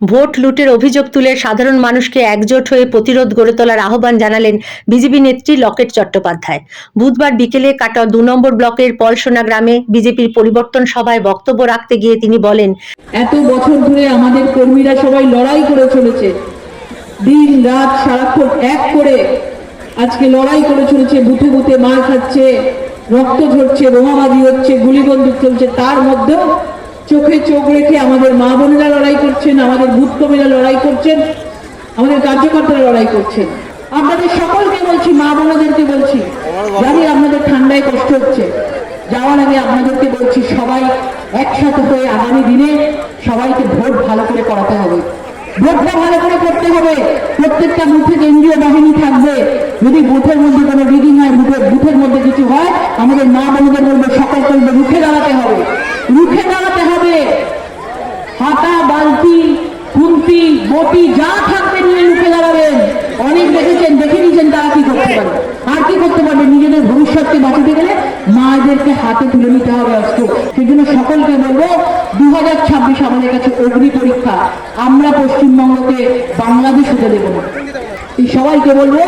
Vote লুটের অভিযোগ তুলে সাধারণ মানুষকে একজোট হয়ে প্রতিরোধ গড়ে তোলার আহ্বান জানালেন বিজেপি নেত্রী লকেট চট্টোপাধ্যায়। বুধবার বিকেলে কাটোয়া ২ নম্বর ব্লকের পলসোনা গ্রামে বিজেপির পরিবর্তন সভায় বক্তব্য রাখতে গিয়ে তিনি বলেন, এত বছর ধরে আমাদের কর্মীরা সবাই লড়াই করে চলেছে, দিন রাত সারাক্ষণ এক করে আজকে লড়াই করে চলেছে, বুথে বুথে মার খাচ্ছে, রক্ত ঝরছে, বোমাবাজি হচ্ছে, গুলি বন্দুক চলছে, তার মধ্যেও চোখে চোখ রেখে আমাদের মা বোনেরা লড়াই করছেন, আমাদের বুথ কর্মীরা লড়াই করছেন, আমাদের কার্যকর্তারা লড়াই করছেন। আপনাদের সকলকে বলছি, মা বোনেদেরকে বলছি, জানি আপনাদের ঠান্ডায় কষ্ট হচ্ছে, যাওয়ার আগে আপনাদেরকে বলছি, সবাই একসাথে হয়ে আগামী দিনে সবাইকে ভোট ভালো করে করাতে হবে, ভোটটা ভালো করে করতে হবে। প্রত্যেকটা বুথে কেন্দ্রীয় বাহিনী থাকবে। যদি বুথের মধ্যে কোনো রিগিং হয়, বুথের মধ্যে কিছু হয়, আমাদের মা বোনদের বলবো, সকলকে রুখে দাঁড়াতে হবে, রুখে দাঁড়াতে হবে। হাতা, বালতি, খুন্তি, বটি যা থাকবে নিয়ে রুখে দাঁড়াবেন। অনেক দেখে নিয়েছেন তারা কি করতে পারে, আর কি করতে পারবে। নিজেদের ভবিষ্যৎকে বাঁচাতে গেলে মায়েদেরকে হাতে তুলে নিতে হবে আজকে। সেই জন্য সকলকে বলবো, 2026 আমাদের কাছে অগ্নি পরীক্ষা। আমরা পশ্চিমবঙ্গকে বাংলাদেশ হতে দেব না। এই সবাইকে বলবো,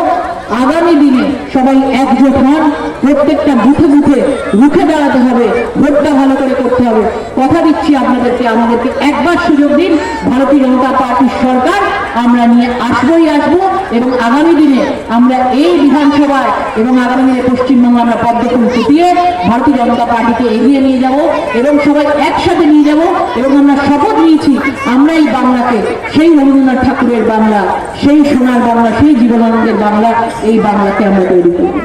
আগামী দিনে সবাই একজোট হন, প্রত্যেকটা বুথে বুথে রুখে দাঁড়াতে হবে, ভোটটা ভালো করে করতে হবে। কথা দিচ্ছি আপনাদেরকে, আমাদেরকে একবার সুযোগ দিন, ভারতীয় জনতা পার্টির সরকার আমরা নিয়ে আসবো এবং আগামী দিনে আমরা এই বিধানসভায় এবং আগামী দিনে পশ্চিমবঙ্গে আমরা পদ্মফুল ফুটিয়ে ভারতীয় জনতা পার্টিকে এগিয়ে নিয়ে যাব এবং সবাই একসাথে নিয়ে যাব। এবং আমরা শপথ নিয়েছি, আমরা এই বাংলাকে, সেই রবীন্দ্রনাথ ঠাকুরের বাংলা, সেই সোনার বাংলা, সেই জীবনানন্দের বাংলা, এই বাংলাকে আমরা তৈরি করব।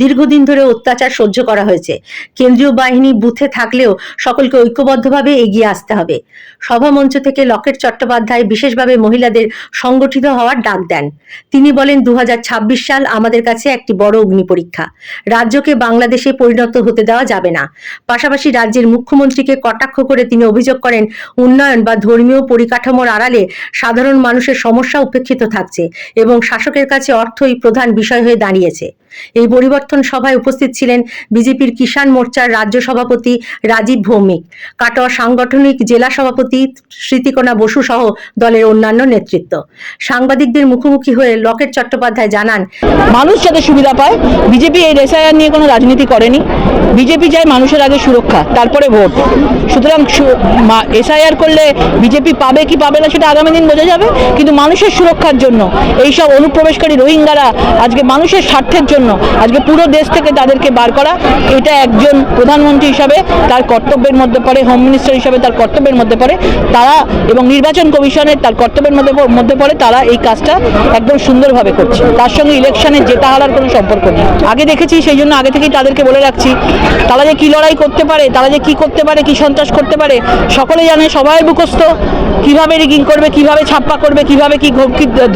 দীর্ঘদিন ধরে অত্যাচার সহ্য করা হয়েছে। কেন্দ্রীয় বাহিনী বুথে থাকলেও সকলকে ঐক্যবদ্ধভাবে এগিয়ে আসতে হবে। সভামঞ্চ থেকে লকেট চট্টোপাধ্যায় বিশেষভাবে মহিলাদের সংগঠিত হওয়ার ডাক দেন। তিনি বলেন, 2026 সাল আমাদের কাছে একটি বড় অগ্নি পরীক্ষা। রাজ্যকে বাংলাদেশে পরিণত হতে দেওয়া যাবে না। পাশাপাশি রাজ্যের মুখ্যমন্ত্রীকে কটাক্ষ করে তিনি অভিযোগ করেন, উন্নয়ন বা ধর্মীয় পরিকাঠামোর আড়ালে সাধারণ মানুষের সমস্যা উপেক্ষিত থাকছে এবং শাসকের কাছে অর্থই প্রধান বিষয় হয়ে দাঁড়িয়েছে। এই পরিবর্তন সভায় উপস্থিত ছিলেন বিজেপির কিষাণ মোর্চার রাজ্য সভাপতি রাজীব ভৌমিক, কাটোয়া সাংগঠনিক জেলা সভাপতি স্মৃতিকণা বসু সহ দলের অন্যান্য নেতৃত্ব। সাংবাদিকদের মুখোমুখি হয়ে লকেট চট্টোপাধ্যায় জানান, মানুষ যাতে সুবিধা পায়, বিজেপি এই এসআইআর নিয়ে কোনো রাজনীতি করেনি। বিজেপি চায় মানুষের আগে সুরক্ষা, তারপরে ভোট। সুতরাং এসআইআর করলে বিজেপি পাবে কি পাবে না সেটা আগামী দিন বোঝা যাবে, কিন্তু মানুষের সুরক্ষার জন্য এইসব অনুপ্রবেশকারী রোহিঙ্গারা আজকে মানুষের স্বার্থের জন্য আজকে পুরো দেশ থেকে তাদেরকে বার করা, এটা একজন প্রধানমন্ত্রী হিসাবে তার কর্তব্যের মধ্যে পড়ে, হোম মিনিস্টার হিসাবে তার কর্তব্যের মধ্যে পড়ে। তারা এবং নির্বাচন কমিশনের তার কর্তব্যের মধ্যে পড়ে, তারা এই কাজটা একদম সুন্দরভাবে করছে। তার সঙ্গে ইলেকশনে জেতা হারার কোনো সম্পর্ক নেই। আগে দেখেছি, সেই জন্য আগে থেকেই তাদেরকে বলে রাখছি, তারা যে কি লড়াই করতে পারে, তারা যে কি করতে পারে, কি সন্ত্রাস করতে পারে, সকলে জানে, সবাই মুখস্থ। কিভাবে রিগিং করবে, কিভাবে ছাপ্পা করবে, কিভাবে কি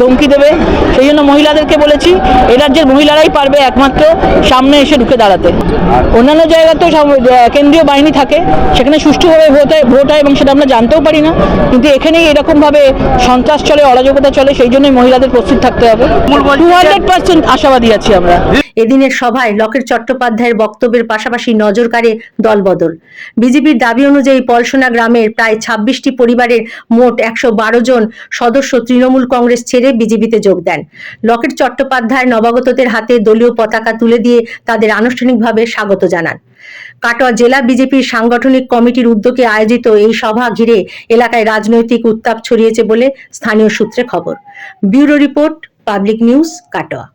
ধমকি দেবে। সেই জন্য মহিলাদেরকে বলেছি, এ রাজ্যের মহিলারাই পারবে একমাত্র সামনে এসে ঢুকে দাঁড়াতে। অন্যান্য জায়গাতেও কেন্দ্রীয় বাহিনী থাকে, সেখানে সুষ্ঠুভাবে ভোট হয় এবং সেটা আমরা জানতেও পারি না, কিন্তু এখানেই এরকমভাবে সন্ত্রাস চলে, অরাজকতা চলে। সেই জন্যই মহিলাদের প্রস্তুত থাকতে হবে। 200% আশাবাদী আছি আমরা। এদিনের সভায় লকেট চট্টোপাধ্যায়ের বক্তব্যের পাশাপাশি নজর কাড়ে দলবদল। বিজেপির দাবি অনুযায়ী পলসোনা গ্রামের প্রায় 26টি পরিবারের মোট 112 জন সদস্য তৃণমূল কংগ্রেস ছেড়ে বিজেপিতে যোগ দেন। লকেট চট্টোপাধ্যায় নবাগতদের হাতে দলীয় পতাকা তুলে দিয়ে তাদের আনুষ্ঠানিকভাবে স্বাগত জানান। কাটোয়া জেলা বিজেপির সাংগঠনিক কমিটির উদ্যোগে আয়োজিত এই সভা ঘিরে এলাকায় রাজনৈতিক উত্তাপ ছড়িয়েছে বলে স্থানীয় সূত্রে খবর। Bureau report, public news, Katwa.